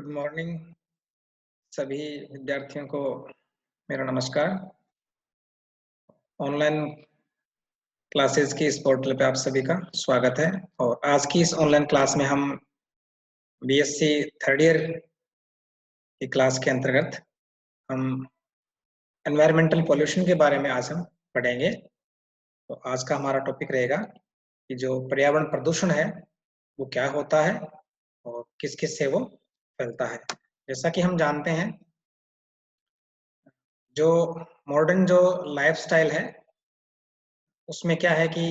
Good morning सभी विद्यार्थियों को मेरा नमस्कार। ऑनलाइन क्लासेस की इस पोर्टल पे आप सभी का स्वागत है और आज की इस ऑनलाइन क्लास में हम बीएससी थर्ड ईयर की क्लास के अंतर्गत हम एनवायरमेंटल पॉल्यूशन के बारे में आज हम पढ़ेंगे। तो आज का हमारा टॉपिक रहेगा कि जो पर्यावरण प्रदूषण है वो क्या होता है और किस किस से वो फैलता है। जैसा कि हम जानते हैं जो मॉडर्न जो लाइफस्टाइल है उसमें क्या है कि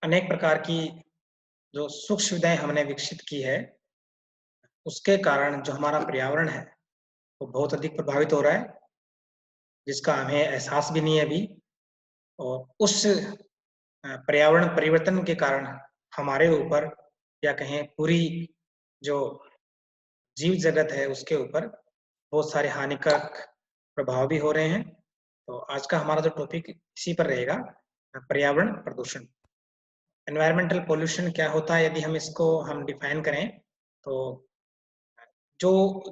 अनेक प्रकार की जो सुख सुविधाएं हमने विकसित की है उसके कारण जो हमारा पर्यावरण है वो बहुत अधिक प्रभावित हो रहा है, जिसका हमें एहसास भी नहीं है अभी। और उस पर्यावरण परिवर्तन के कारण हमारे ऊपर या कहें पूरी जो जीव जगत है उसके ऊपर बहुत सारे हानिकारक प्रभाव भी हो रहे हैं। तो आज का हमारा जो टॉपिक इसी पर रहेगा, पर्यावरण प्रदूषण। एनवायरमेंटल पॉल्यूशन क्या होता है यदि हम डिफाइन करें तो जो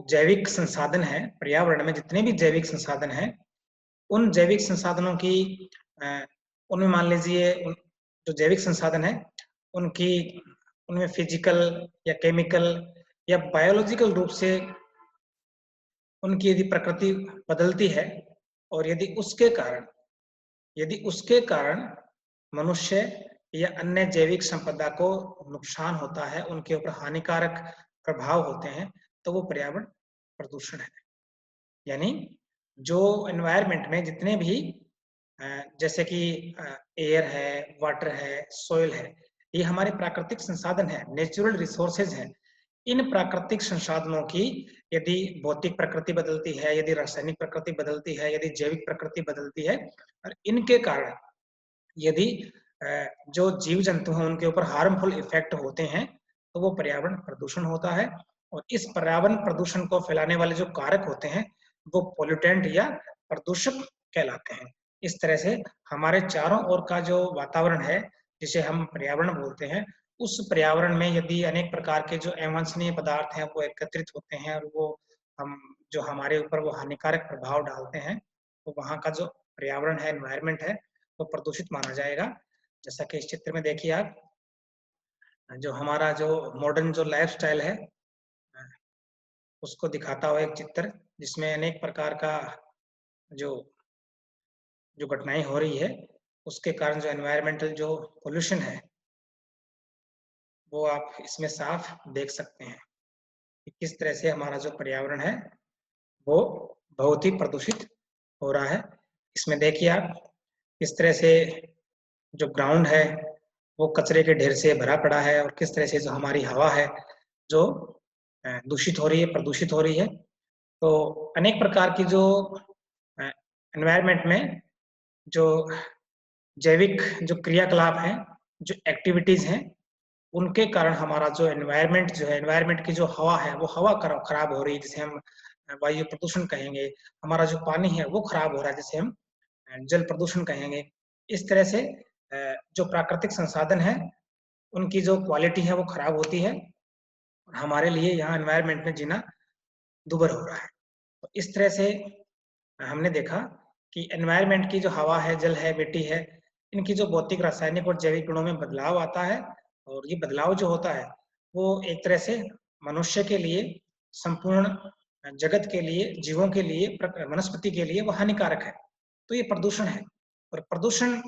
जैविक संसाधन है पर्यावरण में, जितने भी जैविक संसाधन हैं उन जैविक संसाधनों की उनमें मान लीजिए जो जैविक संसाधन है उनकी उनमें फिजिकल या केमिकल या बायोलॉजिकल रूप से उनकी यदि प्रकृति बदलती है और यदि उसके कारण मनुष्य या अन्य जैविक संपदा को नुकसान होता है, उनके ऊपर हानिकारक प्रभाव होते हैं, तो वो पर्यावरण प्रदूषण है। यानी जो एनवायरनमेंट में जितने भी जैसे कि एयर है, वाटर है, सॉइल है, ये हमारे प्राकृतिक संसाधन है, नेचुरल रिसोर्सेज हैं। इन प्राकृतिक संसाधनों की यदि भौतिक प्रकृति बदलती है, यदि रासायनिक प्रकृति बदलती है, यदि जैविक प्रकृति बदलती है और इनके कारण यदि जो जीव जंतु हैं उनके ऊपर हार्मफुल इफेक्ट होते हैं, तो वो पर्यावरण प्रदूषण होता है। और इस पर्यावरण प्रदूषण को फैलाने वाले जो कारक होते हैं वो पोल्यूटेंट या प्रदूषक कहलाते हैं। इस तरह से हमारे चारों ओर का जो वातावरण है जिसे हम पर्यावरण बोलते हैं, उस पर्यावरण में यदि अनेक प्रकार के जो अवांछनीय पदार्थ हैं वो एकत्रित होते हैं और वो हम जो हमारे ऊपर वो हानिकारक प्रभाव डालते हैं, तो वहाँ का जो पर्यावरण है, एनवायरनमेंट है, वो प्रदूषित माना जाएगा। जैसा कि इस चित्र में देखिए आप, जो हमारा जो मॉडर्न जो लाइफस्टाइल है उसको दिखाता हुआ एक चित्र, जिसमें अनेक प्रकार का जो जो घटनाएं हो रही है उसके कारण जो एनवायरमेंटल जो पोल्यूशन है वो आप इसमें साफ देख सकते हैं कि किस तरह से हमारा जो पर्यावरण है वो बहुत ही प्रदूषित हो रहा है। इसमें देखिए आप किस तरह से जो ग्राउंड है वो कचरे के ढेर से भरा पड़ा है और किस तरह से जो हमारी हवा है जो दूषित हो रही है, प्रदूषित हो रही है। तो अनेक प्रकार की जो एनवायरनमेंट में जो जैविक जो क्रियाकलाप हैं, जो एक्टिविटीज हैं, उनके कारण हमारा जो एनवायरनमेंट जो है, एनवायरनमेंट की जो हवा है वो हवा खराब हो रही है, जिसे हम वायु प्रदूषण कहेंगे। हमारा जो पानी है वो खराब हो रहा है, जिसे हम जल प्रदूषण कहेंगे। इस तरह से जो प्राकृतिक संसाधन है उनकी जो क्वालिटी है वो खराब होती है और हमारे लिए यहाँ एनवायरनमेंट में जीना दुभर हो रहा है। तो इस तरह से हमने देखा कि एनवायरनमेंट की जो हवा है, जल है, मिट्टी है, इनकी जो भौतिक, रासायनिक और जैविक गुणों में बदलाव आता है और ये बदलाव जो होता है वो एक तरह से मनुष्य के लिए, संपूर्ण जगत के लिए, जीवों के लिए, वनस्पति के लिए वो हानिकारक है। तो ये प्रदूषण है। और प्रदूषण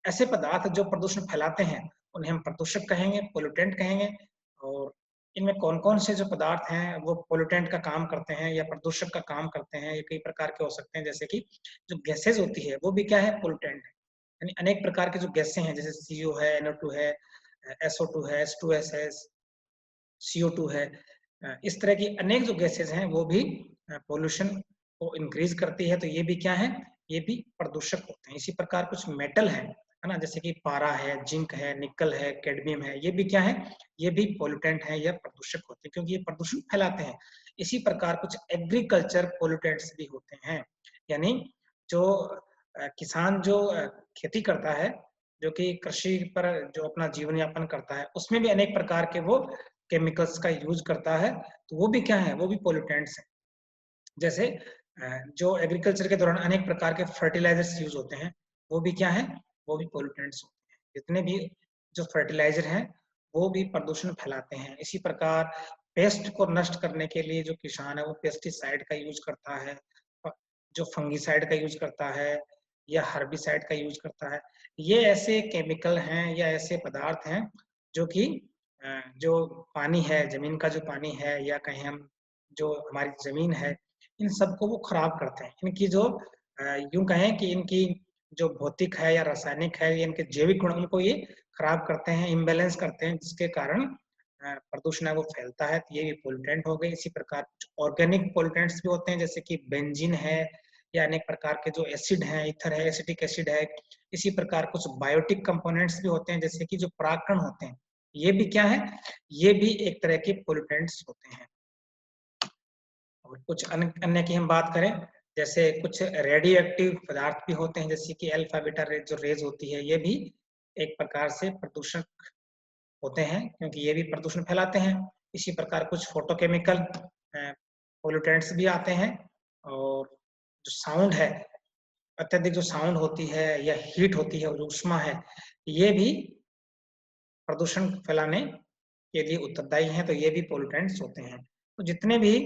ऐसे पदार्थ जो प्रदूषण फैलाते हैं उन्हें हम प्रदूषक कहेंगे, पोल्यूटेंट कहेंगे। और इनमें कौन-कौन से जो पदार्थ हैं वो पोल्यूटेंट का काम करते हैं या प्रदूषक का काम करते हैं, ये कई प्रकार के हो सकते हैं। जैसे कि जो गैसेज़ होती है वो भी क्या है, पोल्यूटेंट है। यानी अनेक प्रकार की जो गैसें हैं जैसे सीओ है, NO2 है, SO2 है, H2S है, CO2 है। इस तरह की अनेक जो गैसेज़ हैं वो भी पॉल्यूशन को इंक्रीज़ करती है। तो ये भी क्या है, ये भी प्रदूषक होते हैं। इसी प्रकार कुछ मेटल हैं, है ना? जैसे कि पारा है, जिंक है, निकल है, कैडमियम है, ये भी क्या है, ये भी पॉल्यूटेंट है या प्रदूषक होते हैं क्योंकि ये प्रदूषण फैलाते हैं। इसी प्रकार कुछ एग्रीकल्चर पॉल्यूटेंट्स भी होते हैं। यानी जो किसान जो खेती करता है, जो कि कृषि पर जो अपना जीवन यापन करता है, उसमें भी अनेक प्रकार के वो केमिकल्स का यूज करता है तो वो भी क्या है, वो भी पोल्यूटेंट्स हैं। जैसे जो एग्रीकल्चर के दौरान अनेक प्रकार के फर्टिलाइजर्स यूज होते हैं, वो भी क्या है, वो भी पोल्यूटेंट्स होते हैं। जितने भी जो फर्टिलाइजर हैं वो भी प्रदूषण फैलाते हैं। इसी प्रकार पेस्ट को नष्ट करने के लिए जो किसान है वो पेस्टिसाइड का यूज करता है, जो फंगिसाइड का यूज करता है या हर्बिसाइड का यूज करता है। ये ऐसे केमिकल हैं या ऐसे पदार्थ हैं जो कि जो पानी है, जमीन का जो पानी है या कहें हम जो हमारी जमीन है, इन सबको वो खराब करते हैं। इनकी जो यूं कहें कि इनकी जो भौतिक है या रासायनिक है या इनके जैविक गुण उनको ये खराब करते हैं, इम्बैलेंस करते हैं, जिसके कारण प्रदूषण है वो फैलता है। तो ये भी पोल्यूटेंट हो गए। इसी प्रकार कुछ ऑर्गेनिक पोल्यूटेंट्स भी होते हैं, जैसे कि बेंजीन है या अनेक प्रकार के जो एसिड हैं, ईथर है, एसिटिक एसिड है। इसी प्रकार कुछ बायोटिक कंपोनेंट्स भी होते हैं, जैसे कि जो परागकण होते हैं, ये भी क्या है, ये भी एक तरह के पोल्यूटेंट्स होते हैं। और कुछ अन्य की हम बात करें, जैसे कुछ रेडियो एक्टिव पदार्थ भी होते हैं, जैसे कि अल्फा बीटा रेज जो रेज होती है, ये भी एक प्रकार से प्रदूषक होते हैं, क्योंकि ये भी प्रदूषण फैलाते हैं। इसी प्रकार कुछ फोटोकेमिकल पोल्यूटेंट्स भी आते हैं। और जो साउंड है, अत्यधिक जो साउंड होती है या हीट होती है और ऊष्मा है, ये भी प्रदूषण फैलाने के लिए उत्तरदायी हैं, तो ये भी पोल्यूटेंट्स होते हैं। तो जितने भी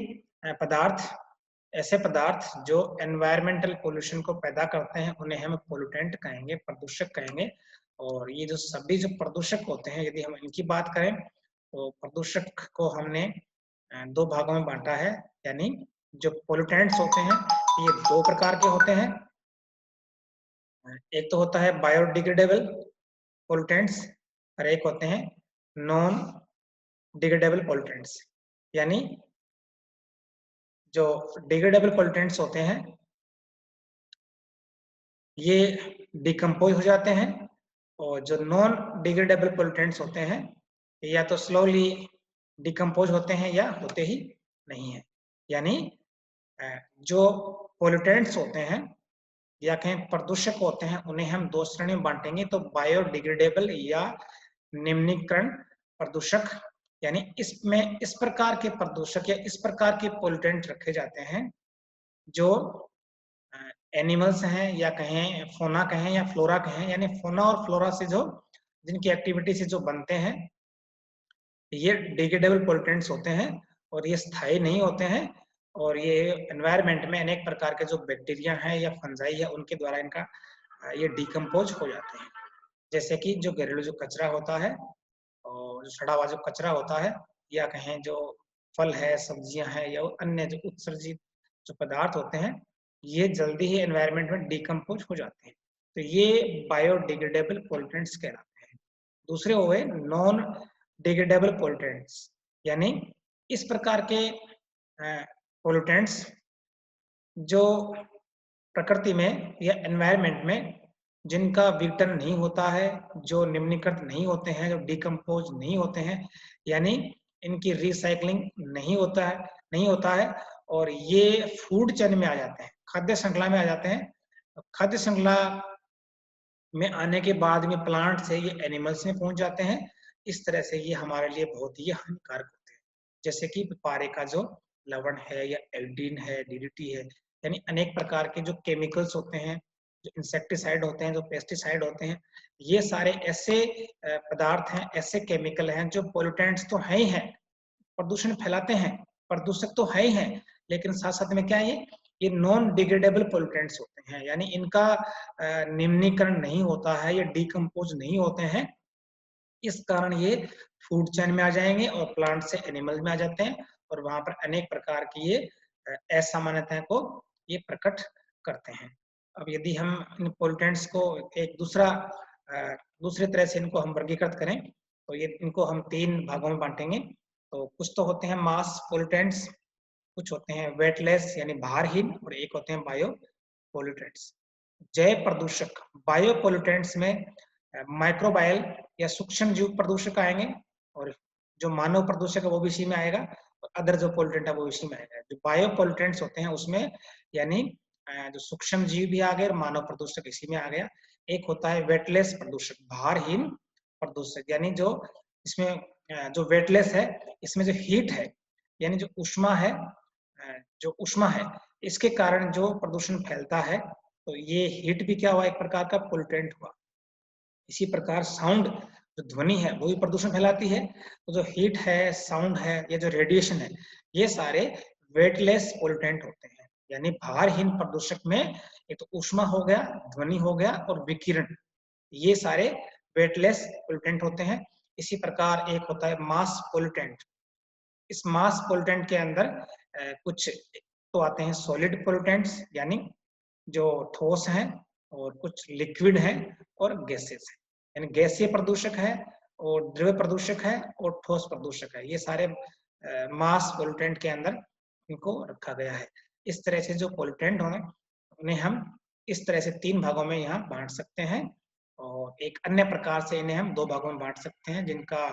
पदार्थ, ऐसे पदार्थ जो एनवायरमेंटल पोल्यूशन को पैदा करते हैं, उन्हें हम पोल्यूटेंट कहेंगे, प्रदूषक कहेंगे। और ये जो सभी जो प्रदूषक होते हैं, यदि हम इनकी बात करें तो प्रदूषक को हमने दो भागों में बांटा है। यानी जो पोल्यूटेंट्स होते हैं ये दो प्रकार के होते हैं। एक तो होता है बायोडिग्रेडेबल पोल्यूटेंट्स और एक होते हैं नॉन डिग्रेडेबल पोल्यूटेंट्स। यानी जो डिग्रेडेबल पोल्यूटेंट्स होते हैं ये डिकम्पोज हो जाते हैं, और जो नॉन डिग्रेडेबल पोल्यूटेंट्स होते हैं या तो स्लोली डिकम्पोज होते हैं या होते ही नहीं है। यानी जो पोल्यूटेंट्स होते हैं या कहें प्रदूषक होते हैं, उन्हें हम दो श्रेणी में बांटेंगे, तो बायोडिग्रेडेबल या निम्नीकरण प्रदूषक। यानी इसमें इस प्रकार के प्रदूषक या इस प्रकार के पोल्यूटेंट रखे जाते हैं जो एनिमल्स हैं या कहें फोना कहें या फ्लोरा कहें, यानी फोना और फ्लोरा से जो जिनकी एक्टिविटी से जो बनते हैं, ये डिग्रेडेबल पोल्यूटेंट्स होते हैं और ये स्थायी नहीं होते हैं। और ये एनवायरनमेंट में अनेक प्रकार के जो बैक्टीरिया हैं या फंजाई है, उनके द्वारा इनका ये डिकम्पोज हो जाते हैं। जैसे कि जो घरेलू जो कचरा होता है और जो सड़ा हुआ जो कचरा होता है, या कहें जो फल है, सब्जियां हैं या अन्य जो उत्सर्जित जो पदार्थ होते हैं, ये जल्दी ही एनवायरनमेंट में डिकम्पोज हो जाते हैं। तो ये बायोडिग्रेडेबल पोल्यूटेंट्स कहलाते हैं। दूसरे हो गए नॉन डिग्रेडेबल पोल्यूटेंट्स। यानी इस प्रकार के पोल्यूटेंट्स जो प्रकृति में या एनवायरनमेंट में जिनका विघटन नहीं होता है, जो निम्नीकृत नहीं होते हैं, जो डिकम्पोज नहीं होते हैं, यानी इनकी रिसाइकलिंग नहीं होता है और ये फूड चेन में आ जाते हैं, खाद्य श्रृंखला में आ जाते हैं। खाद्य श्रृंखला में आने के बाद में प्लांट से ये एनिमल्स में पहुंच जाते हैं। इस तरह से ये हमारे लिए बहुत ही हानिकारक होते हैं। जैसे कि पारे का जो लवण है या एल्डीन है, डीडीटी है, यानी अनेक प्रकार के जो केमिकल्स होते हैं, जो इंसेक्टिसाइड होते हैं, जो पेस्टिसाइड होते हैं, ये सारे ऐसे पदार्थ हैं, ऐसे केमिकल हैं जो पोल्यूटेंट्स तो है ही हैं, प्रदूषण फैलाते हैं, प्रदूषक तो है ही हैं, लेकिन साथ साथ में क्या है, ये नॉन डिग्रेडेबल पोल्यूटेंट्स होते हैं। यानी इनका निम्नीकरण नहीं होता है, ये डिकम्पोज नहीं होते हैं। इस कारण ये फूड चेन में आ जाएंगे और प्लांट से एनिमल में आ जाते हैं और वहां पर अनेक प्रकार की ये असामान्यताएं को ये प्रकट करते हैं। अब यदि हम इन पोल्यूटेंट्स को एक दूसरे तरह से इनको हम वर्गीकृत करें, तो ये इनको हम तीन भागों में बांटेंगे। तो कुछ तो होते हैं मास पोल्यूटेंट्स, कुछ होते हैं वेटलेस यानी भारहीन, और एक होते हैं बायो पोल्यूटेंट्स। जैव प्रदूषक बायो पोल्यूटेंट्स में माइक्रोबायल या सूक्ष्म जीव प्रदूषक आएंगे, और जो मानव प्रदूषक है वो भी इसी में आएगा, और अदर जो पोल्यूटेंट है वो इसी में आएगा। जो बायो पोल्यूटेंट्स होते हैं उसमें यानी जो सूक्ष्म जीव भी आ गए और मानव प्रदूषक इसी में आ गया। एक होता है वेटलेस प्रदूषक, भारहीन प्रदूषक, यानी जो इसमें जो वेटलेस है, इसमें जो हीट है, यानी जो ऊष्मा है, जो ऊष्मा है, इसके कारण जो प्रदूषण फैलता है, तो ये हीट भी क्या हुआ, एक प्रकार का पोल्यूटेंट हुआ। इसी प्रकार साउंड, जो ध्वनि है, वो भी प्रदूषण फैलाती है। तो जो हीट है, साउंड है, या जो रेडिएशन है, ये सारे वेटलेस पोल्यूटेंट होते हैं। यानी भारहीन प्रदूषक में एक तो ऊष्मा हो गया, ध्वनि हो गया और विकिरण, ये सारे वेटलेस पोल्यूटेंट होते हैं। इसी प्रकार एक होता है मास पोल्यूटेंट। इस मास पोल्यूटेंट के अंदर कुछ तो आते हैं सॉलिड पोल्यूटेंट्स, यानी जो ठोस हैं, और कुछ लिक्विड हैं और गैसेस हैं। यानी गैसीय प्रदूषक है और द्रव्य प्रदूषक है और ठोस प्रदूषक है। ये सारे मास पोल्यूटेंट के अंदर इनको रखा गया है। इस तरह से जो पोल्यूटेंट होंगे, उन्हें हम इस तरह से 3 भागों में यहाँ बांट सकते हैं, और एक अन्य प्रकार से इन्हें हम 2 भागों में बांट सकते हैं, जिनका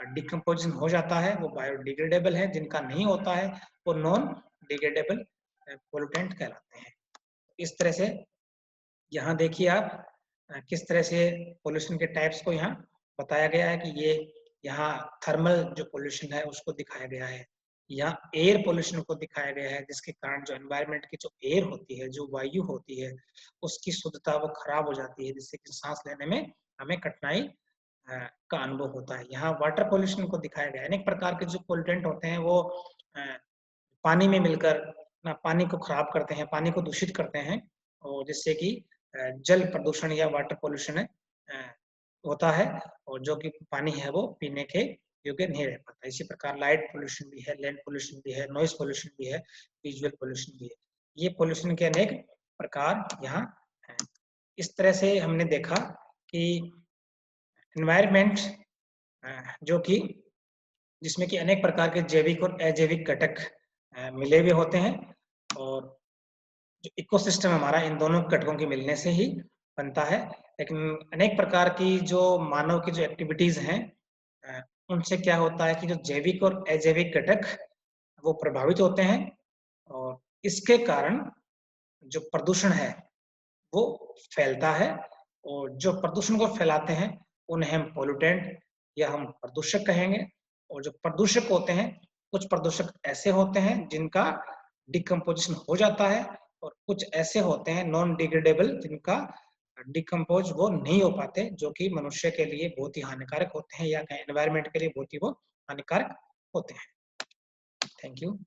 डिकम्पोजिशन हो जाता है वो बायोडिग्रेडेबल है, जिनका नहीं होता है वो नॉन डिग्रेडेबल पोल्यूटेंट कहलाते हैं। इस तरह से यहाँ देखिए आप किस तरह से पोल्यूशन के टाइप्स को यहाँ बताया गया है कि ये यहाँ थर्मल जो पोल्यूशन है उसको दिखाया गया है, यहाँ एयर पोल्यूशन को दिखाया गया है, जिसके कारण जो एनवायरनमेंट की जो एयर होती है, जो वायु होती है, उसकी शुद्धता वो खराब हो जाती है, जिससे कि सांस लेने में हमें कठिनाई का अनुभव होता है। यहाँ वाटर पोल्यूशन को दिखाया गया है। अनेक प्रकार के जो पोल्यूटेंट होते हैं वो पानी में मिलकर ना पानी को खराब करते हैं, पानी को दूषित करते हैं, और जिससे कि जल प्रदूषण या वाटर पोल्यूशन होता है, और जो कि पानी है वो पीने के योग्य नहीं रह पाता। इसी प्रकार लाइट पोल्यूशन भी है, लैंड पोल्यूशन भी है, नॉइज पोल्यूशन भी है, विजुअल पोल्यूशन भी है। ये पोल्यूशन के अनेक प्रकार यहाँ हैं। इस तरह से हमने देखा कि एनवायरनमेंट जो कि जिसमें कि अनेक प्रकार के जैविक और अजैविक घटक मिले हुए होते हैं, और जो इकोसिस्टम हमारा इन दोनों घटकों के मिलने से ही बनता है। लेकिन अनेक प्रकार की जो मानव की जो एक्टिविटीज हैं, उनसे क्या होता है कि जो जैविक और अजैविक घटक वो प्रभावित होते हैं, और इसके कारण जो प्रदूषण है वो फैलता है, और जो प्रदूषण को फैलाते हैं उन्हें हम पोल्यूटेंट या हम प्रदूषक कहेंगे। और जो प्रदूषक होते हैं, कुछ प्रदूषक ऐसे होते हैं जिनका डिकम्पोजिशन हो जाता है, और कुछ ऐसे होते हैं नॉन डिग्रेडेबल जिनका डिकम्पोज वो नहीं हो पाते, जो कि मनुष्य के लिए बहुत ही हानिकारक होते हैं या एनवायरनमेंट के लिए बहुत ही वो हानिकारक होते हैं। Thank you.